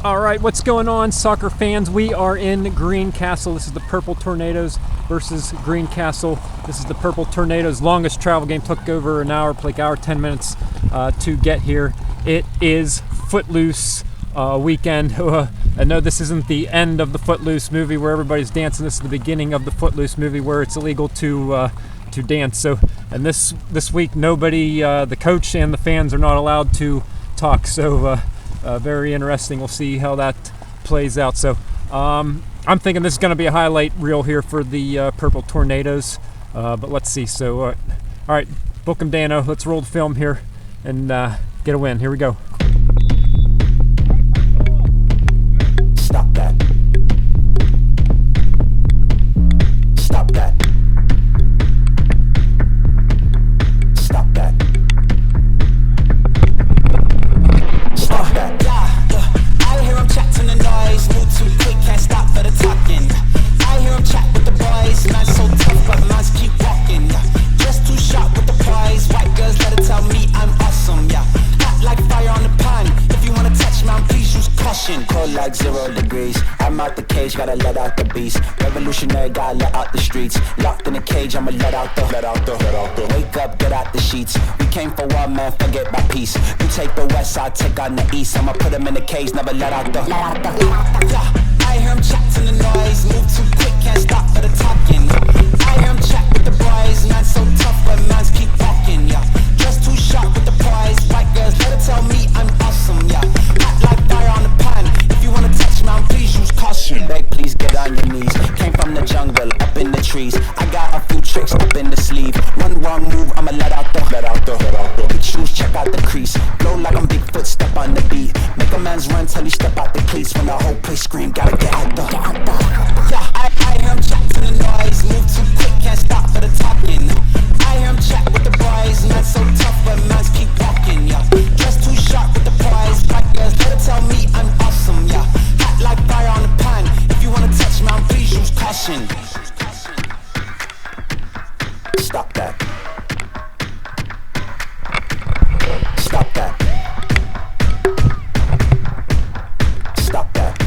All right, what's going on, soccer fans? We are in Greencastle. This is the Purple Tornadoes versus Greencastle. This is the Purple Tornadoes' longest travel game. Took over an hour, like hour 10 minutes to get here. It is Footloose weekend. I know this isn't the end of the Footloose movie where everybody's dancing. This is the beginning of the Footloose movie where it's illegal to dance. So, and this week, nobody, the coach and the fans are not allowed to talk. So. Very interesting. We'll see how that plays out. So I'm thinking this is going to be a highlight reel here for the Purple Tornadoes, but let's see. So all right, book 'em Dano, let's roll the film here and get a win. Here we go. Stop that. Stop that. Stop that. Stop that. I hear him chat to the noise, move too quick, can't stop for the talking. I hear him chat with the boys, man so tough, but mans keep walking. Just too sharp with the prize, white girls let it tell me I'm awesome, yeah. Hot like fire on the pan, if you wanna touch man, please use caution. Cold like 0 degrees, I'm out the cage, gotta let out the beast. Revolutionary, gotta let out the streets. Locked in a cage, I'ma let out the. Wake up, get out the sheets. We came for one man, forget my peace. You take the west, I take on the east. I'ma put him in the cage, never let out the. Yeah, I hear him chat to the noise, move too quick, can't stop for the talking. I hear him chat with the boys, man so tough, but mans keep walking, yeah. Just too sharp with the prize, white girls let it tell me I'm awesome, yeah. Hot like fire on the pan, if you wanna touch man, please use caution. Beg, please get on your knees. Came from the jungle, up in the trees. I got a few tricks up in the sleeve. One wrong move, I'ma let out the. Big shoes, check out the crease. Blow like I'm Bigfoot, step on the beat. Make a man's run till he step out the cleats. When the whole place scream, gotta get out the. Yeah, I hear him chat to the noise. Move too quick, can't stop for the talking. I hear him chat with the boys. Man so tough, but mans keep walking, yeah. Just too sharp with the prize. White girls, let it tell me I'm awesome, yeah. Hot like fire on the pan. If you wanna touch man, please use caution. Stop that. Stop that. Stop that.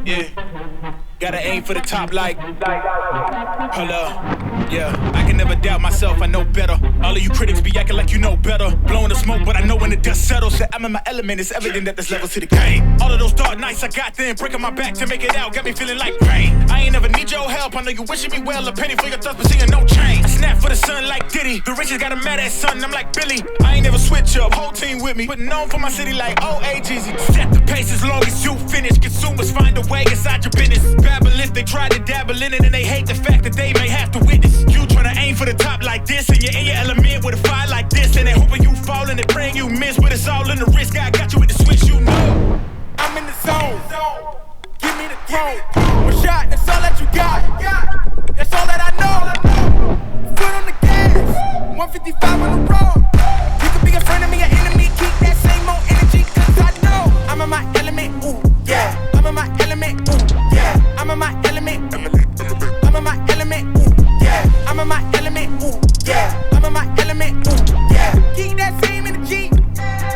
Yeah, gotta aim for the top like, hold up, yeah, I can never doubt myself, I know better. All of you critics be acting like you know better. Blowing the smoke, but I know when the dust settles that I'm in my element, it's evident that there's levels to the game. All of those dark nights I got then, breaking my back to make it out, got me feeling like pain. I ain't never need your help, I know you wishing me well, a penny for your thoughts, but seeing no change. I snap for the sun like Diddy, the riches got a mad ass son, I'm like Billy. I ain't never switch up, whole team with me, putting on for my city like OAGZ. Set the pace as long as you finish, consumers find a way inside your business. Babble if they try to dabble in it and they hate the fact that they may have to witness. You tryna aim for the top like this, and you're in your element with a fire like this, and they hoping you fall and they praying you miss, but it's all in the risk. God got you with the switch, you know. I'm in the zone. Give me the throne. One shot, that's all that you got. That's all that I know. Foot on the gas. 155 on the road. You could be a friend of me, an enemy. Keep that same old energy, cause I know I'm in my element. Ooh, yeah. I'm in my element. Ooh, yeah. I'm in my element. I'm in my element. Ooh, yeah. I'm in my element. Ooh, yeah. I'm in my element. Ooh, yeah. Keep that same energy.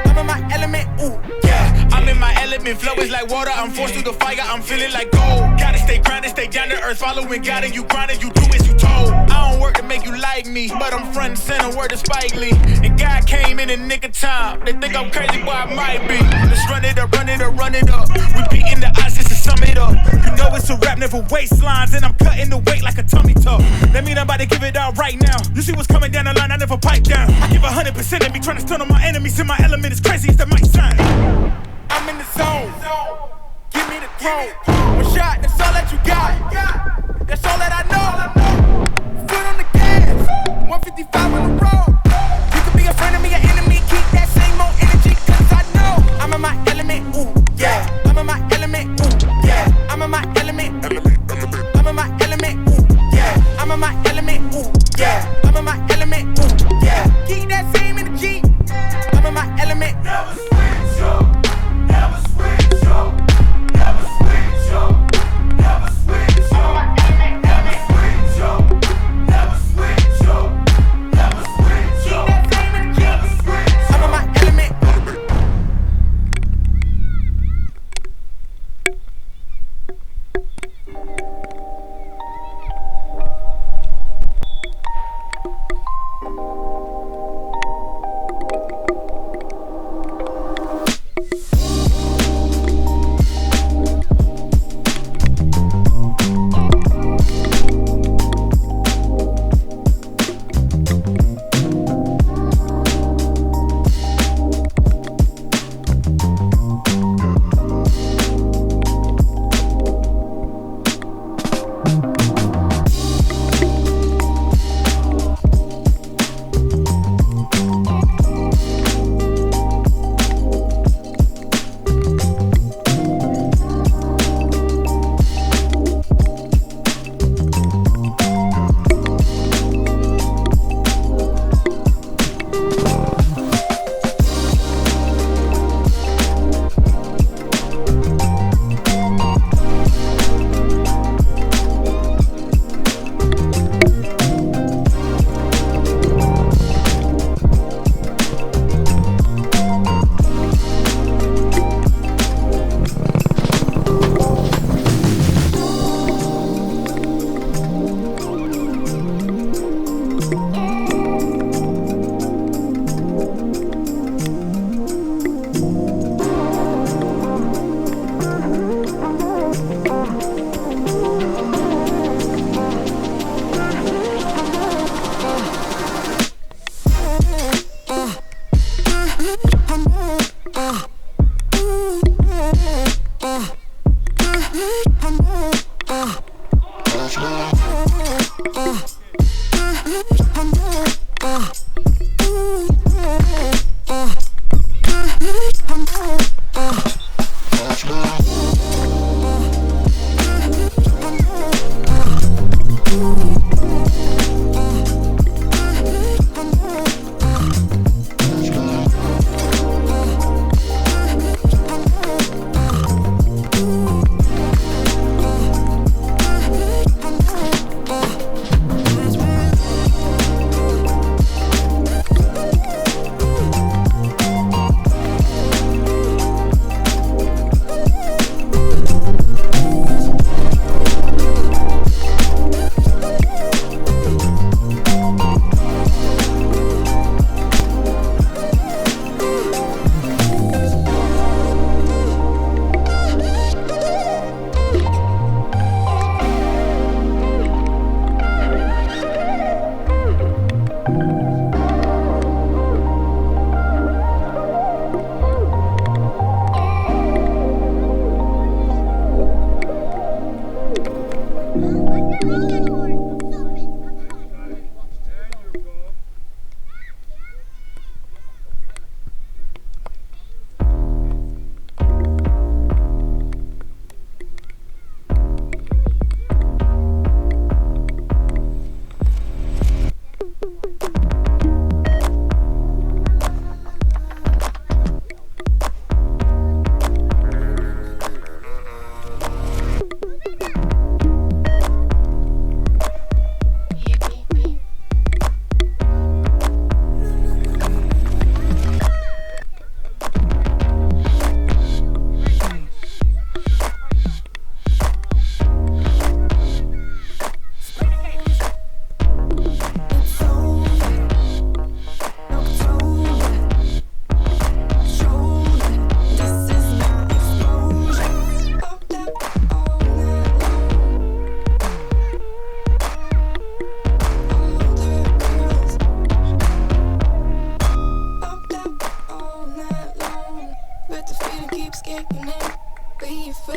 I'm in my element. Ooh, yeah. I'm in my element, flow is like water, I'm forced through the fire, I'm feeling like gold. Gotta stay grounded, stay down to earth, following God and you grinding, you do as you told. I don't work to make you like me, but I'm front and center, word to Spike Lee. And God came in the nick of time, they think I'm crazy, but I might be. Let's run it up, run it up, run it up. We beating the odds just to sum it up. You know it's a rap, never waistlines, and I'm cutting the weight like a tummy tuck. That mean I'm about to give it out right now. You see what's coming down the line, I never pipe down. I give 100% of me, trying to stun on my enemies, in my element, as crazy as that might sound. I'm in the zone. Give me the throne. One shot, that's all that you got. That's all that I know. Foot on the gas. 155 on the road. You could be a friend of me, an enemy. Keep that same old energy, cause I know I'm in my element. Ooh, yeah. I'm in my element. Ooh, yeah. I'm in my element. I'm in my element. Ooh, yeah. I'm in my element. Ooh, yeah. I'm in my element. Ooh, yeah. Keep that same energy. I'm in my element. Never switch up. Never switch up. Never switch up. Never switch up. Never switch up. Never switch up. Never switch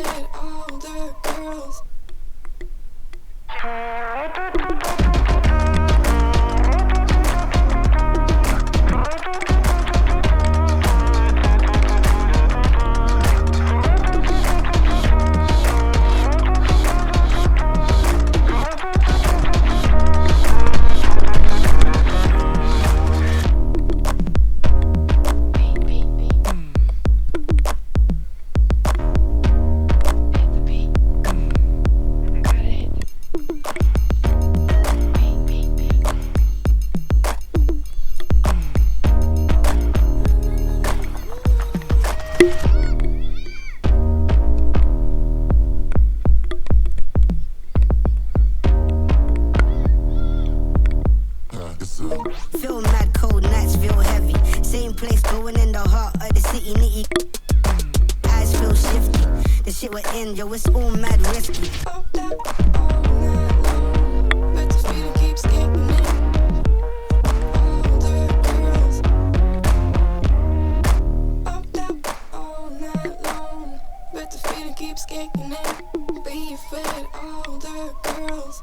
fed all the girls. Feel mad cold nights feel heavy. Same place going in the heart of the city nitty. Eyes feel shifty. The shit we're in, yo, it's all mad risky. Up, down, all night long, but the feeling keeps getting in. All the girls. Up, down, all night long, but the feeling keeps getting in. Be fed all the girls.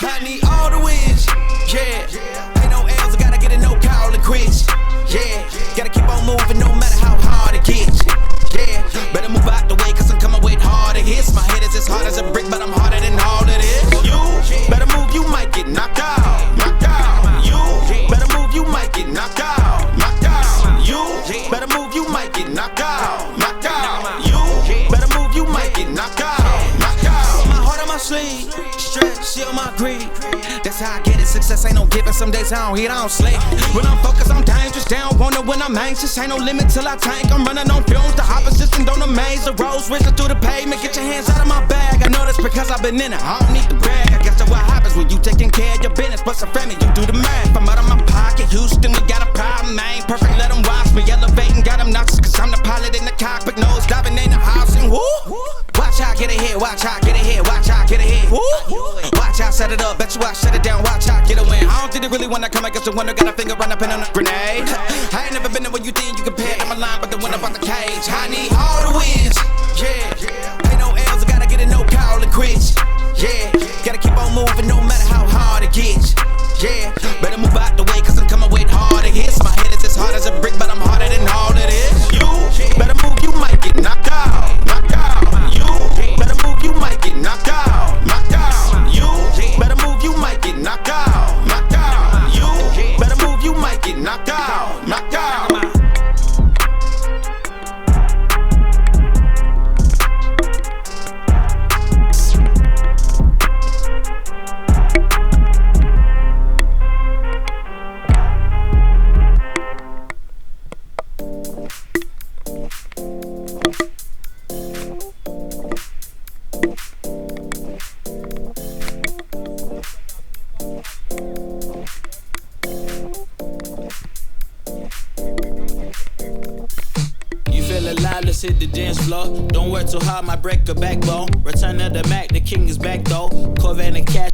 I need all the wins, yeah. Ain't no L's, I gotta get it, no call and quits, yeah. Gotta keep on moving no matter how hard it gets, yeah. Better move out the way, cause I'm coming with harder hits. My head is as hard as a brick, but I'm harder than all of this. You better move, you might get knocked out, knocked out. You better move, you might get knocked out, knocked out. You better move, you might get knocked out, knocked out. You better move, you might get knocked out, knocked out. My heart on my sleeve, stress, shield my greed. That's how I get it, success ain't no giving. Some days I don't eat, I don't sleep. When I'm focused, I'm dangerous. They don't want it when I'm anxious. Ain't no limit till I tank. I'm running on fumes, the opposition don't amaze. The roads racing through the pavement, get your hands out of my bag. I know that's because I've been in it, I don't need to brag. I guess that's what happens when you taking care of your business. Plus a family, you do the math. I'm out of my pocket, Houston, we got a problem, man. Perfect, let them watch me elevating, got them nauseous. Cause I'm the pilot in the cockpit, nose diving in the house and woo. Watch out, get ahead, watch out, get ahead, watch out, get ahead. Woo. Watch out, set it up, bet you I shut it down, watch out, get a win. I don't think they really wanna come against the winner, got a finger run up in on a grenade. I ain't never been there when you think you compare. I'm a line, but the winner about the cage. I need all the wins, yeah. Ain't no L's, I gotta get it, no call and quits, yeah. Gotta keep on moving no matter how hard it gets, yeah. Better move out the way, cause I'm coming with harder hits. My head is as hard as a brick, but I'm harder than all of this. You better move, you might get knocked out, knocked out. You better move, you might get knocked out, knocked out. You better move, you might get knocked out, knocked out. You better move, you might get knocked out, knocked out. Let's hit the dance floor. Don't work too hard, might break a backbone. Return of the Mac, the king is back though. Corvette and cash.